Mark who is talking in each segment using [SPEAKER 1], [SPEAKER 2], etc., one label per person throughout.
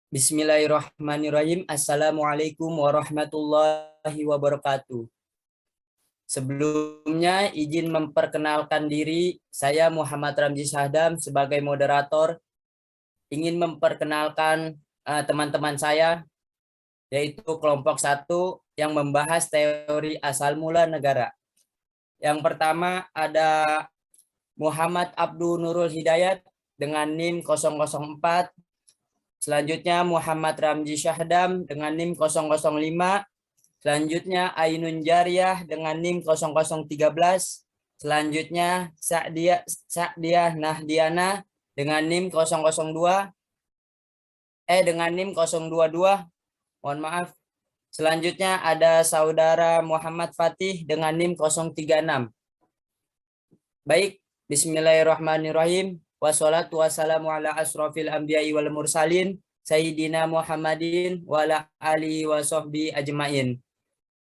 [SPEAKER 1] Bismillahirrahmanirrahim. Assalamualaikum warahmatullahi wabarakatuh. Sebelumnya izin memperkenalkan diri, saya Muhammad Ramzi Syahdam sebagai moderator. Ingin memperkenalkan teman-teman saya, yaitu kelompok 1 yang membahas teori asal mula negara. Yang pertama ada Muhammad Abdul Nurul Hidayat dengan NIM 004. Selanjutnya Muhammad Ramzi Syahdam dengan NIM 005. Selanjutnya Ainun Jariyah dengan NIM 0013. Selanjutnya Sa'diah Nahdiana dengan NIM 002. Dengan NIM 022. Mohon maaf. Selanjutnya ada saudara Muhammad Fatih dengan NIM 036. Baik, bismillahirrahmanirrahim. Wassalatu wassalamu ala asrofil anbiya'i wal mursalin Sayyidina Muhammadin wa ala alihi wa sahbihi ajmain.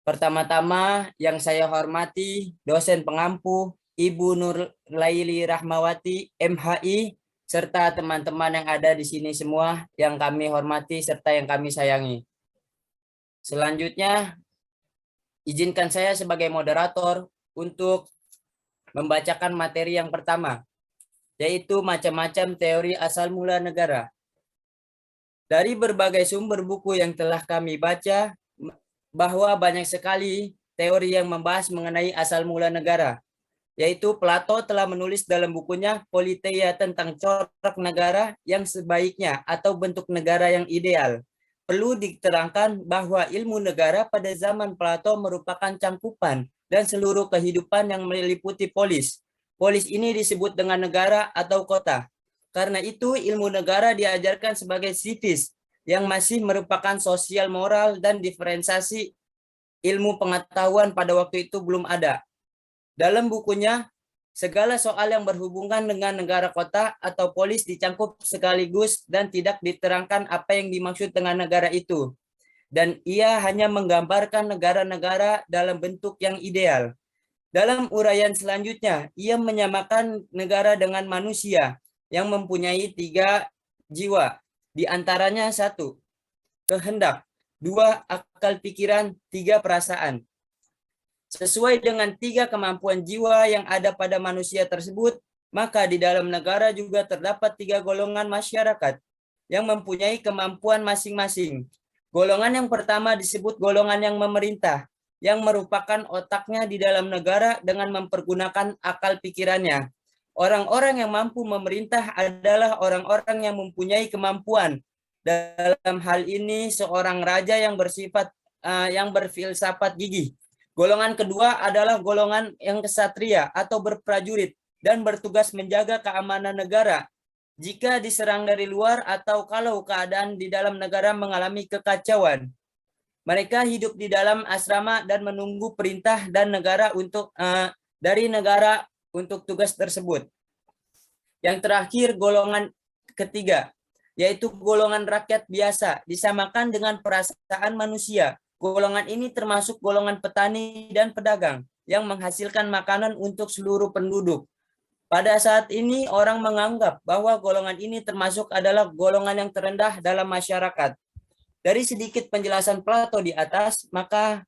[SPEAKER 1] Pertama-tama yang saya hormati dosen pengampu Ibu Nur Laili Rahmawati MHI serta teman-teman yang ada di sini semua yang kami hormati serta yang kami sayangi. Selanjutnya izinkan saya sebagai moderator untuk membacakan materi yang pertama, yaitu macam-macam teori asal mula negara. Dari berbagai sumber buku yang telah kami baca, bahwa banyak sekali teori yang membahas mengenai asal mula negara, yaitu Plato telah menulis dalam bukunya Politeia tentang corak negara yang sebaiknya atau bentuk negara yang ideal. Perlu diterangkan bahwa ilmu negara pada zaman Plato merupakan cangkupan dan seluruh kehidupan yang meliputi polis. Polis ini disebut dengan negara atau kota. Karena itu ilmu negara diajarkan sebagai civis yang masih merupakan sosial moral dan diferensiasi ilmu pengetahuan pada waktu itu belum ada. Dalam bukunya, segala soal yang berhubungan dengan negara kota atau polis dicangkup sekaligus dan tidak diterangkan apa yang dimaksud dengan negara itu. Dan ia hanya menggambarkan negara-negara dalam bentuk yang ideal. Dalam uraian selanjutnya, ia menyamakan negara dengan manusia yang mempunyai 3 jiwa. Di antaranya 1, kehendak, 2, akal pikiran, 3, perasaan. Sesuai dengan 3 kemampuan jiwa yang ada pada manusia tersebut, maka di dalam negara juga terdapat 3 golongan masyarakat yang mempunyai kemampuan masing-masing. Golongan yang pertama disebut golongan yang memerintah, yang merupakan otaknya di dalam negara dengan mempergunakan akal pikirannya. Orang-orang yang mampu memerintah adalah orang-orang yang mempunyai kemampuan. Dalam hal ini seorang raja yang berfilsafat gigih. Golongan kedua adalah golongan yang kesatria atau berprajurit dan bertugas menjaga keamanan negara jika diserang dari luar atau kalau keadaan di dalam negara mengalami kekacauan. Mereka hidup di dalam asrama dan menunggu perintah dan negara dari negara untuk tugas tersebut. Yang terakhir golongan ketiga, yaitu golongan rakyat biasa, disamakan dengan perasaan manusia. Golongan ini termasuk golongan petani dan pedagang yang menghasilkan makanan untuk seluruh penduduk. Pada saat ini orang menganggap bahwa golongan ini termasuk adalah golongan yang terendah dalam masyarakat. Dari sedikit penjelasan Plato di atas, maka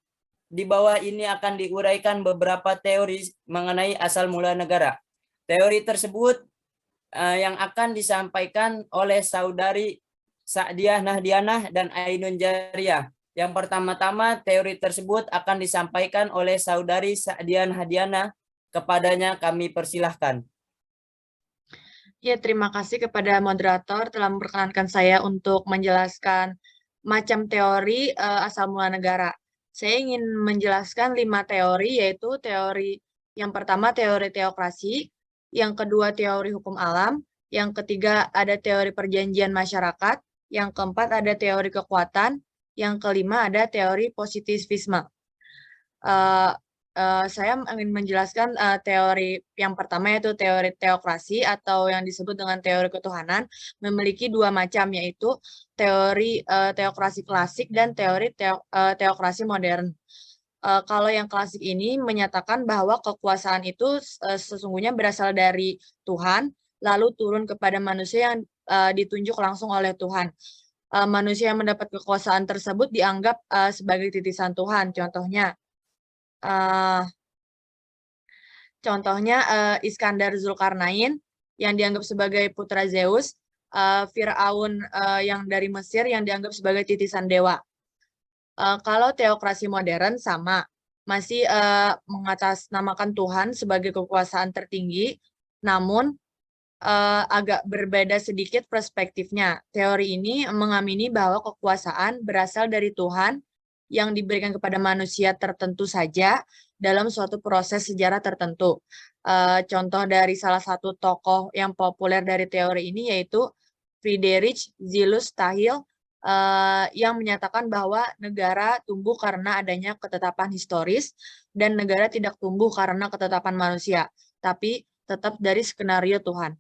[SPEAKER 1] di bawah ini akan diuraikan beberapa teori mengenai asal mula negara. Teori tersebut yang akan disampaikan oleh saudari Sa'diah Nahdiana dan Ainun Jariyah. Yang pertama-tama teori tersebut akan disampaikan oleh saudari Sa'diah Nahdiana. Kepadanya kami persilahkan.
[SPEAKER 2] Ya, terima kasih kepada moderator telah memperkenankan saya untuk menjelaskan macam teori asal mula negara. Saya ingin menjelaskan 5 teori, yaitu teori yang pertama teori teokrasi, yang kedua teori hukum alam, yang ketiga ada teori perjanjian masyarakat, yang keempat ada teori kekuatan, yang kelima ada teori positivisme. Saya ingin menjelaskan teori yang pertama, yaitu teori teokrasi atau yang disebut dengan teori ketuhanan, memiliki 2 macam, yaitu teori teokrasi klasik dan teori teokrasi modern. Kalau yang klasik ini menyatakan bahwa kekuasaan itu sesungguhnya berasal dari Tuhan, lalu turun kepada manusia yang ditunjuk langsung oleh Tuhan. manusia yang mendapat kekuasaan tersebut dianggap sebagai titisan Tuhan. Contohnya Iskandar Zulkarnain yang dianggap sebagai putra Zeus, Firaun yang dari Mesir yang dianggap sebagai titisan dewa. Kalau teokrasi modern sama, masih mengatasnamakan Tuhan sebagai kekuasaan tertinggi, namun agak berbeda sedikit perspektifnya. Teori ini mengamini bahwa kekuasaan berasal dari Tuhan yang diberikan kepada manusia tertentu saja dalam suatu proses sejarah tertentu. Contoh dari salah satu tokoh yang populer dari teori ini yaitu Friedrich Zilus Tahil yang menyatakan bahwa negara tumbuh karena adanya ketetapan historis dan negara tidak tumbuh karena ketetapan manusia, tapi tetap dari skenario Tuhan.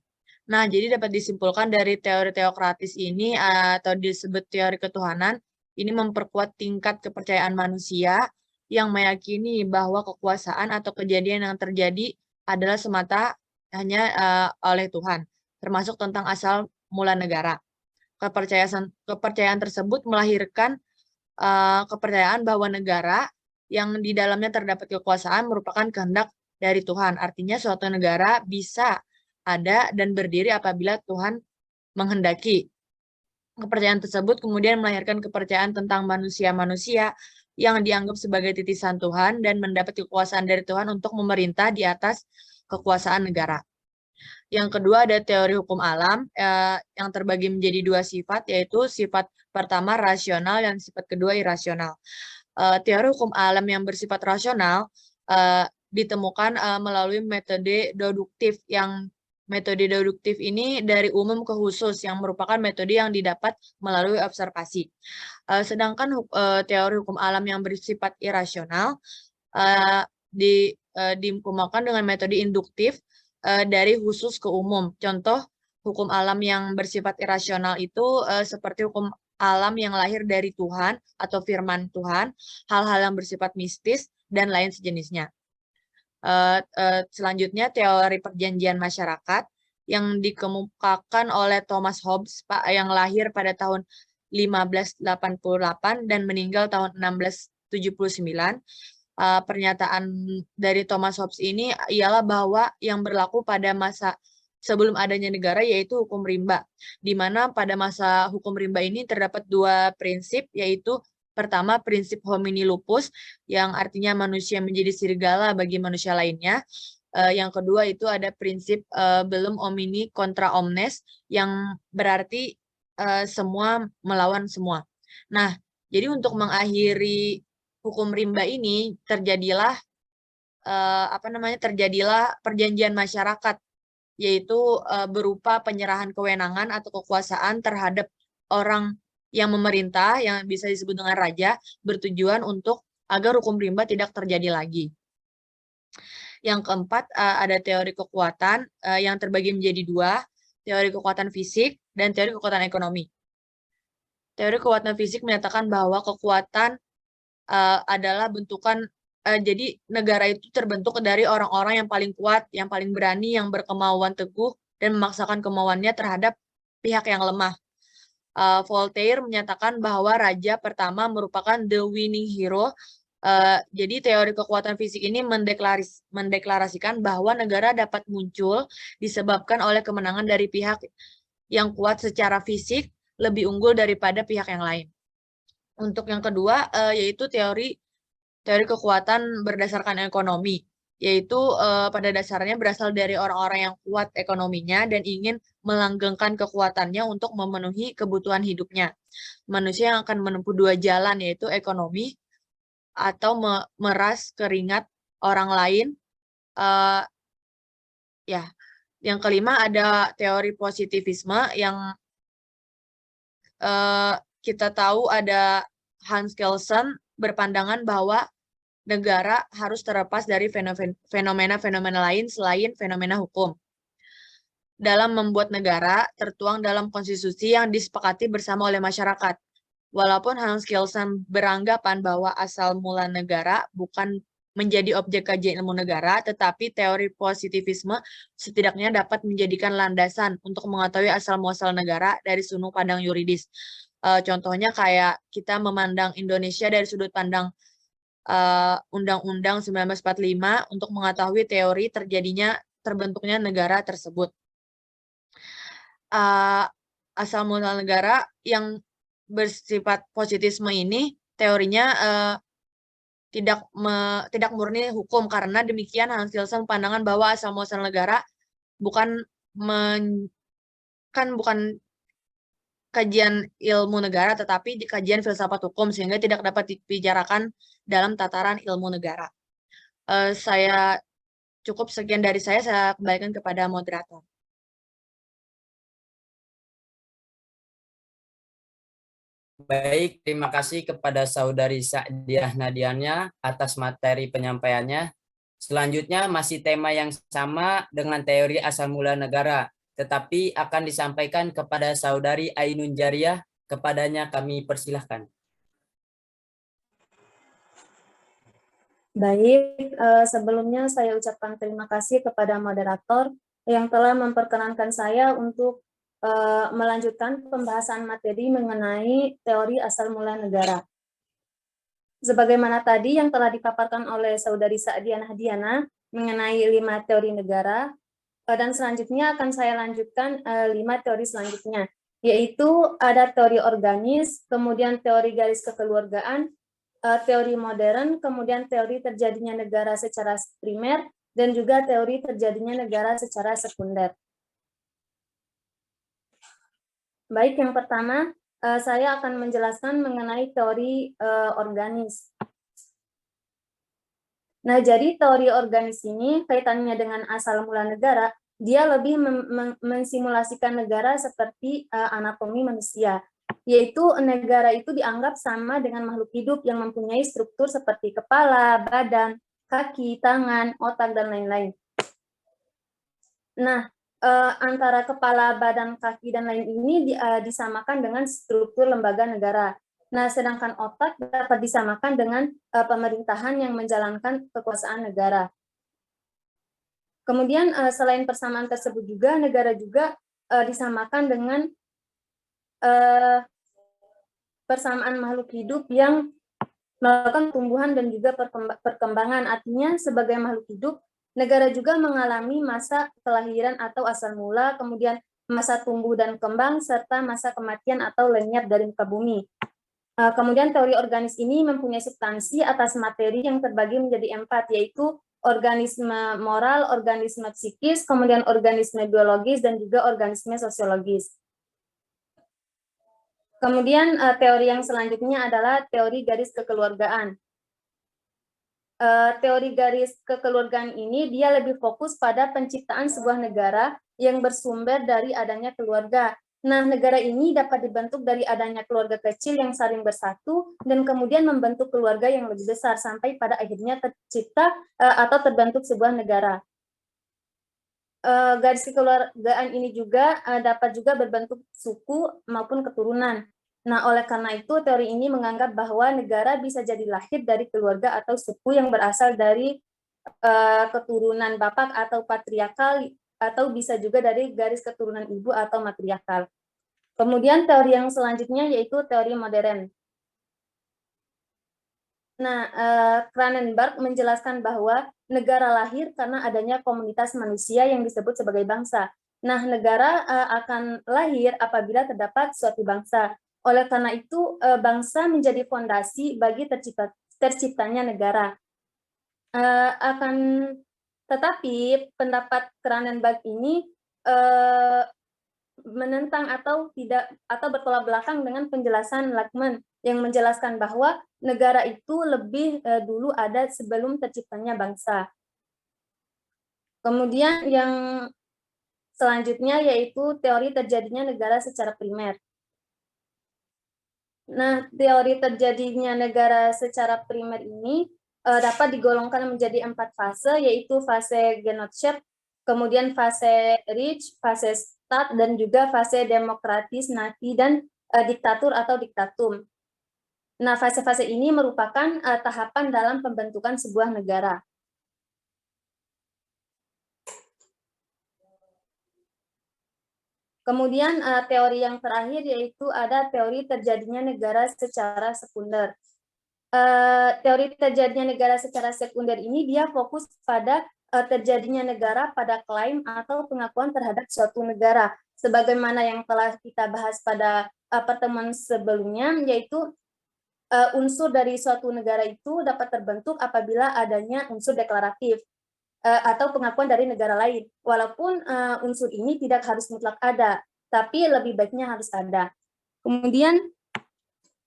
[SPEAKER 2] Nah, jadi dapat disimpulkan dari teori teokratis ini atau disebut teori ketuhanan, ini memperkuat tingkat kepercayaan manusia yang meyakini bahwa kekuasaan atau kejadian yang terjadi adalah semata hanya oleh Tuhan, termasuk tentang asal mula negara. Kepercayaan tersebut melahirkan kepercayaan bahwa negara yang di dalamnya terdapat kekuasaan merupakan kehendak dari Tuhan. Artinya suatu negara bisa ada dan berdiri apabila Tuhan menghendaki. Kepercayaan tersebut kemudian melahirkan kepercayaan tentang manusia-manusia yang dianggap sebagai titisan Tuhan dan mendapat kekuasaan dari Tuhan untuk memerintah di atas kekuasaan negara. Yang kedua ada teori hukum alam yang terbagi menjadi dua sifat, yaitu sifat pertama rasional dan sifat kedua irasional. Teori hukum alam yang bersifat rasional ditemukan melalui metode deduktif metode deduktif ini dari umum ke khusus yang merupakan metode yang didapat melalui observasi. Sedangkan teori hukum alam yang bersifat irasional dikembangkan dengan metode induktif dari khusus ke umum. Contoh hukum alam yang bersifat irasional itu seperti hukum alam yang lahir dari Tuhan atau firman Tuhan, hal-hal yang bersifat mistis, dan lain sejenisnya. Selanjutnya teori perjanjian masyarakat yang dikemukakan oleh Thomas Hobbes yang lahir pada tahun 1588 dan meninggal tahun 1679. Pernyataan dari Thomas Hobbes ini ialah bahwa yang berlaku pada masa sebelum adanya negara yaitu hukum rimba, di mana pada masa hukum rimba ini terdapat dua prinsip, yaitu pertama, prinsip homini lupus, yang artinya manusia menjadi serigala bagi manusia lainnya. Yang kedua itu ada prinsip belum homini contra omnes, yang berarti semua melawan semua. Nah, jadi untuk mengakhiri hukum rimba ini terjadilah perjanjian masyarakat, yaitu berupa penyerahan kewenangan atau kekuasaan terhadap orang yang memerintah, yang bisa disebut dengan raja, bertujuan untuk agar hukum rimba tidak terjadi lagi. Yang keempat, ada teori kekuatan yang terbagi menjadi dua, teori kekuatan fisik dan teori kekuatan ekonomi. Teori kekuatan fisik menyatakan bahwa kekuatan adalah bentukan, jadi negara itu terbentuk dari orang-orang yang paling kuat, yang paling berani, yang berkemauan teguh, dan memaksakan kemauannya terhadap pihak yang lemah. Voltaire menyatakan bahwa raja pertama merupakan the winning hero. Jadi teori kekuatan fisik ini mendeklarasikan bahwa negara dapat muncul disebabkan oleh kemenangan dari pihak yang kuat secara fisik lebih unggul daripada pihak yang lain. Untuk yang kedua yaitu teori kekuatan berdasarkan ekonomi, yaitu pada dasarnya berasal dari orang-orang yang kuat ekonominya dan ingin melanggengkan kekuatannya untuk memenuhi kebutuhan hidupnya. Manusia yang akan menempuh dua jalan, yaitu ekonomi atau meras keringat orang lain. Yang kelima ada teori positivisme yang kita tahu ada Hans Kelsen berpandangan bahwa negara harus terlepas dari fenomena-fenomena lain selain fenomena hukum. Dalam membuat negara, tertuang dalam konstitusi yang disepakati bersama oleh masyarakat. Walaupun Hans Kelsen beranggapan bahwa asal mula negara bukan menjadi objek kajian ilmu negara, tetapi teori positivisme setidaknya dapat menjadikan landasan untuk mengetahui asal-muasal negara dari sudut pandang yuridis. Contohnya kayak kita memandang Indonesia dari sudut pandang Undang-Undang 1945 untuk mengetahui teori terbentuknya negara tersebut. Asal mula negara yang bersifat positisme ini teorinya tidak murni hukum, karena demikian Hans Kelsen pandangan bahwa asal muasal negara bukan kajian ilmu negara, tetapi kajian filsafat hukum, sehingga tidak dapat dibicarakan dalam tataran ilmu negara. Saya cukup sekian dari saya kembalikan kepada moderator.
[SPEAKER 1] Baik, terima kasih kepada Saudari Sa'diah Nadianya atas materi penyampaiannya. Selanjutnya masih tema yang sama dengan teori asal mula negara, tetapi akan disampaikan kepada Saudari Ainun Jariah. Kepadanya kami persilahkan.
[SPEAKER 3] Baik, sebelumnya saya ucapkan terima kasih kepada moderator yang telah memperkenankan saya untuk melanjutkan pembahasan materi mengenai teori asal mula negara. Sebagaimana tadi yang telah dipaparkan oleh Saudari Sa'diah Nahdiana mengenai 5 teori negara, dan selanjutnya akan saya lanjutkan 5 teori selanjutnya, yaitu ada teori organis, kemudian teori garis kekeluargaan, teori modern, kemudian teori terjadinya negara secara primer, dan juga teori terjadinya negara secara sekunder. Baik, yang pertama, saya akan menjelaskan mengenai teori organis. Nah, jadi teori organis ini kaitannya dengan asal mula negara, dia lebih mensimulasikan negara seperti anatomi manusia, yaitu negara itu dianggap sama dengan makhluk hidup yang mempunyai struktur seperti kepala, badan, kaki, tangan, otak, dan lain-lain. Nah, antara kepala, badan, kaki, dan lain ini disamakan dengan struktur lembaga negara. Nah, sedangkan otak dapat disamakan dengan pemerintahan yang menjalankan kekuasaan negara. Kemudian selain persamaan tersebut juga, negara juga disamakan dengan persamaan makhluk hidup yang melakukan tumbuhan dan juga perkembangan. Artinya sebagai makhluk hidup, negara juga mengalami masa kelahiran atau asal mula, kemudian masa tumbuh dan kembang, serta masa kematian atau lenyap dari muka bumi. Kemudian teori organis ini mempunyai substansi atas materi yang terbagi menjadi 4, yaitu organisme moral, organisme psikis, kemudian organisme biologis, dan juga organisme sosiologis. Kemudian teori yang selanjutnya adalah teori garis kekeluargaan. Teori garis kekeluargaan ini dia lebih fokus pada penciptaan sebuah negara yang bersumber dari adanya keluarga. Nah, negara ini dapat dibentuk dari adanya keluarga kecil yang saling bersatu dan kemudian membentuk keluarga yang lebih besar sampai pada akhirnya tercipta atau terbentuk sebuah negara. Garis kekeluargaan ini juga dapat juga berbentuk suku maupun keturunan. Nah, oleh karena itu teori ini menganggap bahwa negara bisa jadi lahir dari keluarga atau suku yang berasal dari keturunan bapak atau patriarkal, atau bisa juga dari garis keturunan ibu atau matriarkal. Kemudian teori yang selanjutnya yaitu teori modern. Nah, Cronenberg menjelaskan bahwa negara lahir karena adanya komunitas manusia yang disebut sebagai bangsa. Nah, negara akan lahir apabila terdapat suatu bangsa. Oleh karena itu, bangsa menjadi fondasi bagi terciptanya negara. Tetapi pendapat Cronenberg ini menentang atau bertolak belakang dengan penjelasan Luckman yang menjelaskan bahwa negara itu lebih dulu ada sebelum terciptanya bangsa. Kemudian yang selanjutnya yaitu teori terjadinya negara secara primer. Nah, teori terjadinya negara secara primer ini dapat digolongkan menjadi 4 fase, yaitu fase Genotyp, kemudian fase Reich, fase Staat, dan juga fase demokratis, nati, dan diktatur atau diktatum. Nah, fase-fase ini merupakan tahapan dalam pembentukan sebuah negara. Kemudian teori yang terakhir yaitu ada teori terjadinya negara secara sekunder. Teori terjadinya negara secara sekunder ini dia fokus pada terjadinya negara pada klaim atau pengakuan terhadap suatu negara. Sebagaimana yang telah kita bahas pada pertemuan sebelumnya, yaitu unsur dari suatu negara itu dapat terbentuk apabila adanya unsur deklaratif atau pengakuan dari negara lain. Walaupun unsur ini tidak harus mutlak ada, tapi lebih baiknya harus ada. Kemudian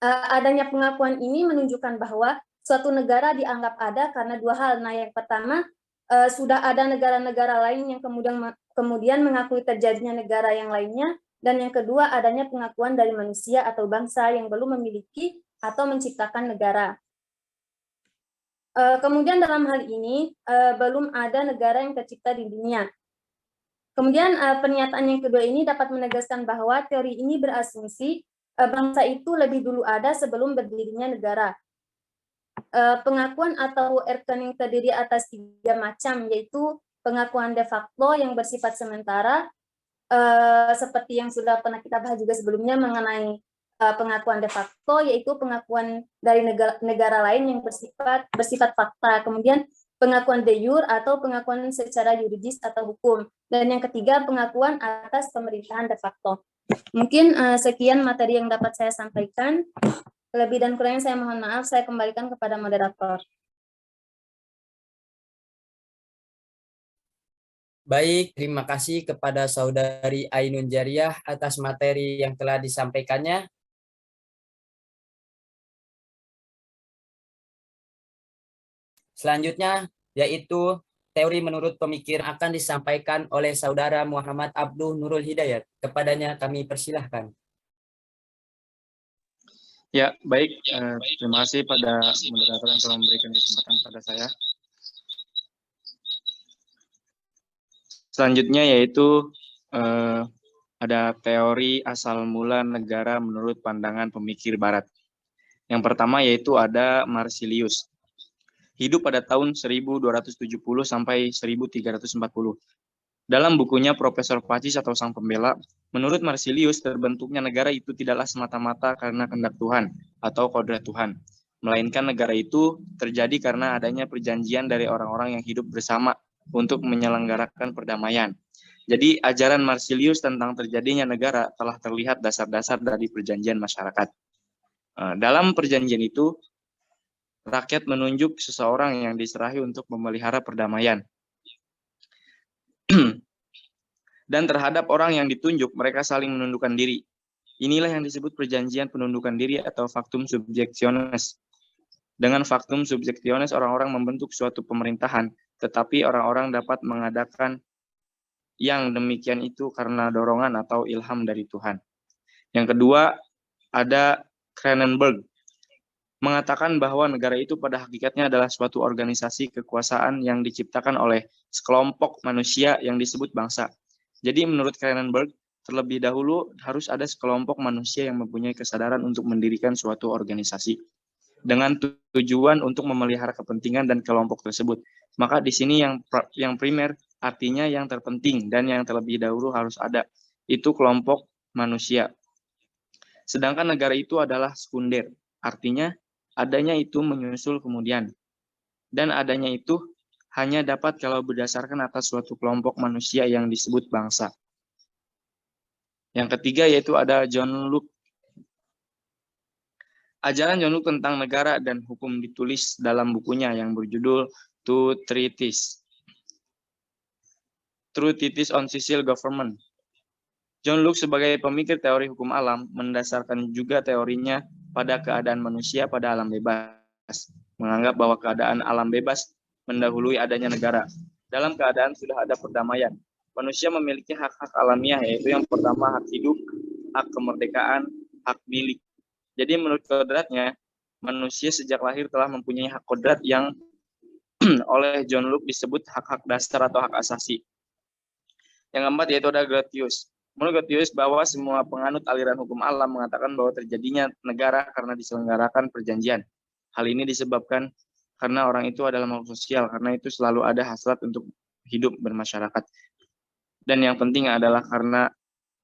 [SPEAKER 3] adanya pengakuan ini menunjukkan bahwa suatu negara dianggap ada karena dua hal. Nah, yang pertama, sudah ada negara-negara lain yang kemudian mengakui terjadinya negara yang lainnya, dan yang kedua adanya pengakuan dari manusia atau bangsa yang belum memiliki atau menciptakan negara. Kemudian dalam hal ini belum ada negara yang tercipta di dunia. Kemudian pernyataan yang kedua ini dapat menegaskan bahwa teori ini berasumsi bangsa itu lebih dulu ada sebelum berdirinya negara. Pengakuan atau erken yang terdiri atas 3 macam, yaitu pengakuan de facto yang bersifat sementara, seperti yang sudah pernah kita bahas juga sebelumnya mengenai pengakuan de facto, yaitu pengakuan dari negara lain yang bersifat fakta. Kemudian pengakuan de jure atau pengakuan secara yuridis atau hukum. Dan yang ketiga, pengakuan atas pemerintahan de facto. Mungkin sekian materi yang dapat saya sampaikan. Lebih dan kurangnya saya mohon maaf, saya kembalikan kepada moderator.
[SPEAKER 1] Baik, terima kasih kepada Saudari Ainun Jariah atas materi yang telah disampaikannya. Selanjutnya, yaitu teori menurut pemikir akan disampaikan oleh Saudara Muhammad Abduh Nurul Hidayat. Kepadanya kami persilahkan.
[SPEAKER 4] Ya, baik. Terima kasih pada moderator yang telah memberikan kesempatan pada saya. Selanjutnya yaitu ada teori asal mula negara menurut pandangan pemikir Barat. Yang pertama yaitu ada Marsilius. Hidup pada tahun 1270 sampai 1340. Dalam bukunya Profesor Pacis atau Sang Pembela, menurut Marsilius terbentuknya negara itu tidaklah semata-mata karena kehendak Tuhan atau kodrat Tuhan, melainkan negara itu terjadi karena adanya perjanjian dari orang-orang yang hidup bersama untuk menyelenggarakan perdamaian. Jadi ajaran Marsilius tentang terjadinya negara telah terlihat dasar-dasar dari perjanjian masyarakat. Dalam perjanjian itu, rakyat menunjuk seseorang yang diserahi untuk memelihara perdamaian. Dan terhadap orang yang ditunjuk, mereka saling menundukkan diri. Inilah yang disebut perjanjian penundukan diri atau factum subjectionis. Dengan factum subjectionis, orang-orang membentuk suatu pemerintahan, tetapi orang-orang dapat mengadakan yang demikian itu karena dorongan atau ilham dari Tuhan. Yang kedua, ada Cronenberg, mengatakan bahwa negara itu pada hakikatnya adalah suatu organisasi kekuasaan yang diciptakan oleh sekelompok manusia yang disebut bangsa. Jadi menurut Cronenberg, terlebih dahulu harus ada sekelompok manusia yang mempunyai kesadaran untuk mendirikan suatu organisasi dengan tujuan untuk memelihara kepentingan dan kelompok tersebut. Maka di sini yang primer artinya yang terpenting dan yang terlebih dahulu harus ada, itu kelompok manusia. Sedangkan negara itu adalah sekunder, artinya adanya itu menyusul kemudian. Dan adanya itu hanya dapat kalau berdasarkan atas suatu kelompok manusia yang disebut bangsa. Yang ketiga yaitu ada John Locke. Ajaran John Locke tentang negara dan hukum ditulis dalam bukunya yang berjudul Two Treatises on Civil Government. John Locke sebagai pemikir teori hukum alam mendasarkan juga teorinya pada keadaan manusia pada alam bebas, menganggap bahwa keadaan alam bebas mendahului adanya negara. Dalam keadaan sudah ada perdamaian, manusia memiliki hak-hak alamiah, yaitu yang pertama hak hidup, hak kemerdekaan, hak milik. Jadi menurut kodratnya, manusia sejak lahir telah mempunyai hak kodrat yang oleh John Locke disebut hak-hak dasar atau hak asasi. Yang keempat yaitu ada Grotius. Menurut Grotius bahwa semua penganut aliran hukum alam mengatakan bahwa terjadinya negara karena diselenggarakan perjanjian. Hal ini disebabkan karena orang itu adalah makhluk sosial, karena itu selalu ada hasrat untuk hidup bermasyarakat. Dan yang penting adalah karena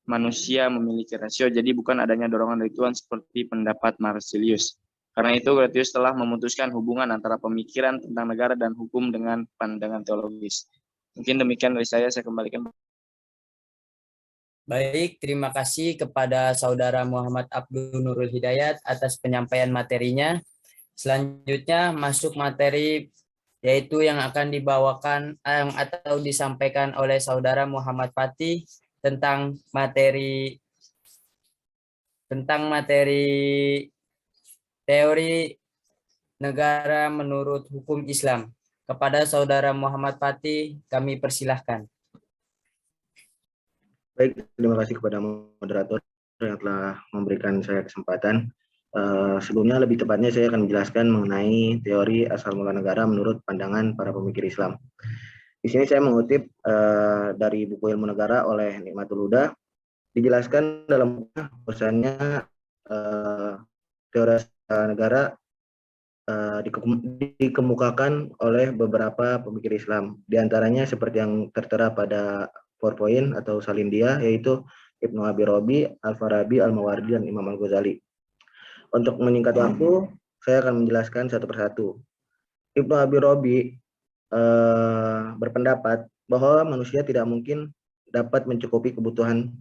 [SPEAKER 4] manusia memiliki rasio, jadi bukan adanya dorongan dari Tuhan seperti pendapat Marsilius. Karena itu, Gratius telah memutuskan hubungan antara pemikiran tentang negara dan hukum dengan pandangan teologis. Mungkin demikian dari saya kembalikan.
[SPEAKER 1] Baik, terima kasih kepada Saudara Muhammad Abdul Nurul Hidayat atas penyampaian materinya. Selanjutnya masuk materi yaitu yang akan dibawakan atau disampaikan oleh Saudara Muhammad Fatih tentang materi teori negara menurut hukum Islam. Kepada Saudara Muhammad Fatih, kami persilahkan.
[SPEAKER 5] Baik, terima kasih kepada moderator yang telah memberikan saya kesempatan. Sebelumnya, lebih tepatnya saya akan menjelaskan mengenai teori asal mula negara menurut pandangan para pemikir Islam. Di sini saya mengutip dari buku Ilmu Negara oleh Nikmatul Huda. Dijelaskan dalam bahwasannya teori asal negara dikemukakan oleh beberapa pemikir Islam. Di antaranya seperti yang tertera pada PowerPoint atau Salindia, yaitu Ibnu Abi Robi, Al-Farabi, Al-Mawardi, dan Imam Al-Ghazali. Untuk menyingkat waktu, saya akan menjelaskan satu persatu. Ibnu Abi Robi berpendapat bahwa manusia tidak mungkin dapat mencukupi kebutuhan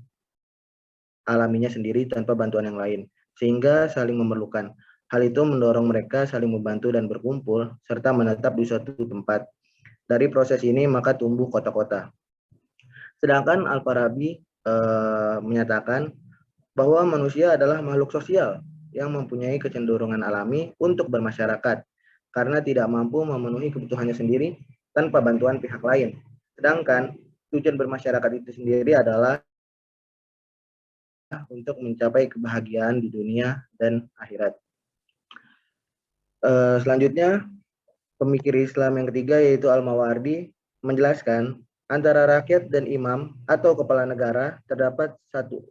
[SPEAKER 5] alaminya sendiri tanpa bantuan yang lain, sehingga saling memerlukan. Hal itu mendorong mereka saling membantu dan berkumpul, serta menetap di suatu tempat. Dari proses ini maka tumbuh kota-kota. Sedangkan Al-Farabi menyatakan bahwa manusia adalah makhluk sosial yang mempunyai kecenderungan alami untuk bermasyarakat karena tidak mampu memenuhi kebutuhannya sendiri tanpa bantuan pihak lain. Sedangkan tujuan bermasyarakat itu sendiri adalah untuk mencapai kebahagiaan di dunia dan akhirat. Selanjutnya, pemikir Islam yang ketiga yaitu Al-Mawardi menjelaskan antara rakyat dan imam atau kepala negara terdapat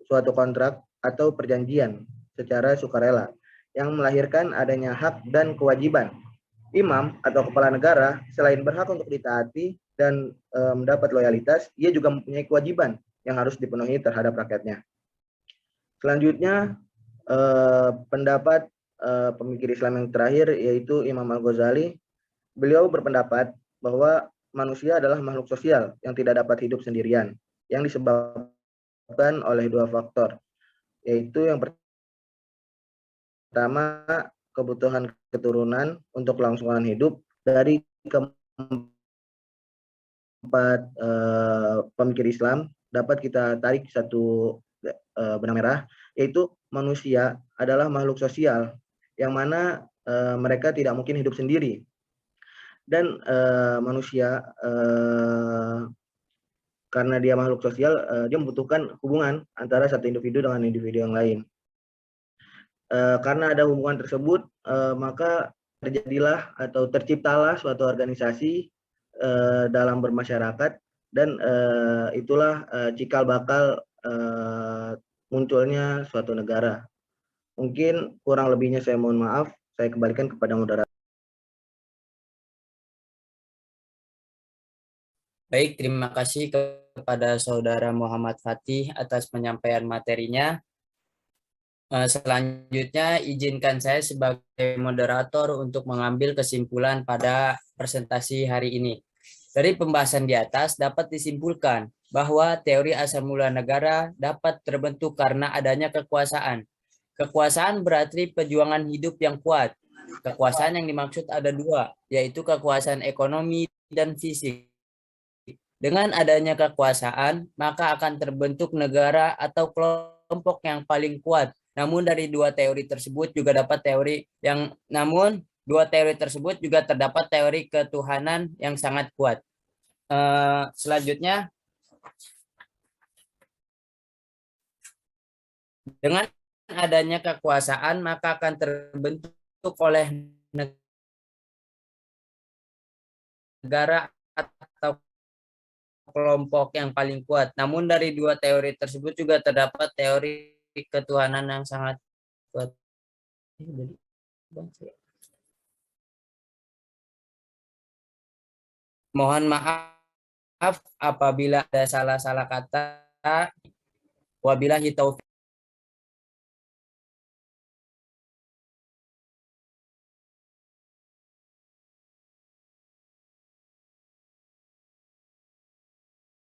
[SPEAKER 5] suatu kontrak atau perjanjian secara sukarela yang melahirkan adanya hak dan kewajiban. Imam atau kepala negara selain berhak untuk ditaati dan mendapat loyalitas, ia juga mempunyai kewajiban yang harus dipenuhi terhadap rakyatnya. Selanjutnya, pendapat pemikir Islam yang terakhir yaitu Imam Al-Ghazali. Beliau berpendapat bahwa manusia adalah makhluk sosial yang tidak dapat hidup sendirian, yang disebabkan oleh dua faktor, yaitu yang pertama kebutuhan keturunan untuk kelangsungan hidup. Dari keempat pemikir Islam dapat kita tarik satu benang merah, yaitu manusia adalah makhluk sosial yang mana mereka tidak mungkin hidup sendiri. Dan manusia karena dia makhluk sosial, dia membutuhkan hubungan antara satu individu dengan individu yang lain. Karena ada hubungan tersebut, maka terjadilah atau terciptalah suatu organisasi dalam bermasyarakat, dan itulah cikal bakal munculnya suatu negara. Mungkin kurang lebihnya saya mohon maaf, saya kembalikan kepada moderator.
[SPEAKER 1] Baik, terima kasih kepada Saudara Muhammad Fatih atas penyampaian materinya. Selanjutnya, izinkan saya sebagai moderator untuk mengambil kesimpulan pada presentasi hari ini. Dari pembahasan di atas dapat disimpulkan bahwa teori asal mula negara dapat terbentuk karena adanya kekuasaan. Kekuasaan berarti perjuangan hidup yang kuat. Kekuasaan yang dimaksud ada dua, yaitu kekuasaan ekonomi dan fisik. Dengan adanya kekuasaan, maka akan terbentuk negara atau kelompok yang paling kuat. Namun dari dua teori tersebut juga terdapat teori ketuhanan yang sangat kuat. Selanjutnya, dengan adanya kekuasaan, maka akan terbentuk oleh negara atau kelompok yang paling kuat. Namun dari dua teori tersebut juga terdapat teori ketuhanan yang sangat kuat. Mohon maaf apabila ada salah-salah kata. Wabillahi taufiq